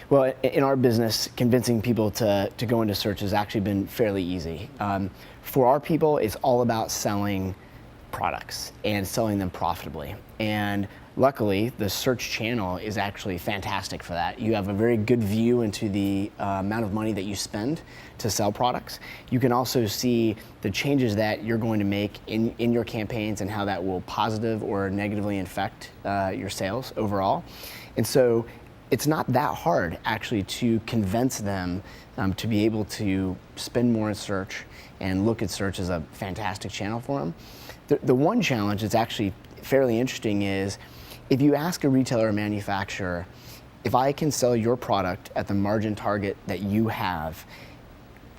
Well, in our business, convincing people to go into search has actually been fairly easy. For our people, it's all about selling products and selling them profitably. And luckily, the search channel is actually fantastic for that. You have a very good view into the amount of money that you spend to sell products. You can also see the changes that you're going to make in your campaigns and how that will positive or negatively affect your sales overall. And so it's not that hard actually to convince them to be able to spend more in search and look at search as a fantastic channel for them. The one challenge that's actually fairly interesting is if you ask a retailer or manufacturer, if I can sell your product at the margin target that you have,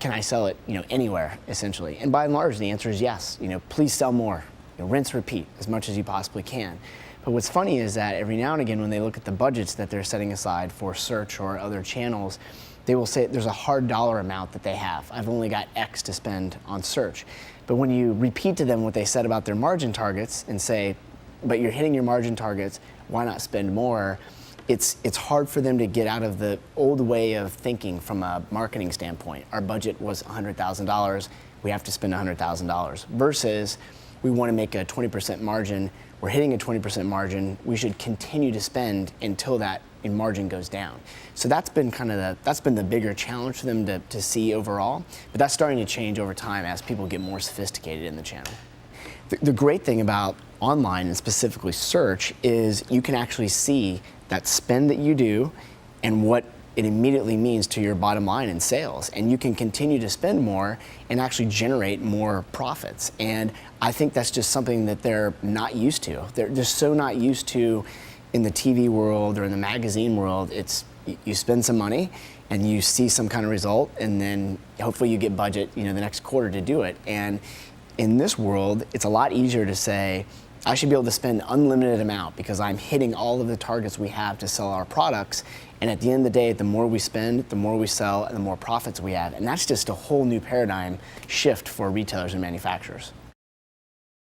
can I sell it, anywhere essentially? And by and large, the answer is yes. Please sell more. Rinse, repeat as much as you possibly can. But what's funny is that every now and again, when they look at the budgets that they're setting aside for search or other channels, they will say there's a hard dollar amount that they have. I've only got X to spend on search. But when you repeat to them what they said about their margin targets and say, but you're hitting your margin targets, why not spend more? It's hard for them to get out of the old way of thinking from a marketing standpoint. Our budget was $100,000, we have to spend $100,000 versus we want to make a 20% margin. We're hitting a 20% margin. We should continue to spend until that margin goes down. So that's been the bigger challenge for them to see overall. But that's starting to change over time as people get more sophisticated in the channel. The great thing about online and specifically search is you can actually see that spend that you do and what it immediately means to your bottom line in sales. And you can continue to spend more and actually generate more profits. And I think that's just something that they're not used to. They're just so not used to in the TV world or in the magazine world. It's you spend some money and you see some kind of result, and then hopefully you get budget the next quarter to do it. And in this world, it's a lot easier to say, I should be able to spend unlimited amount because I'm hitting all of the targets we have to sell our products. And at the end of the day, the more we spend, the more we sell, and the more profits we have. And that's just a whole new paradigm shift for retailers and manufacturers.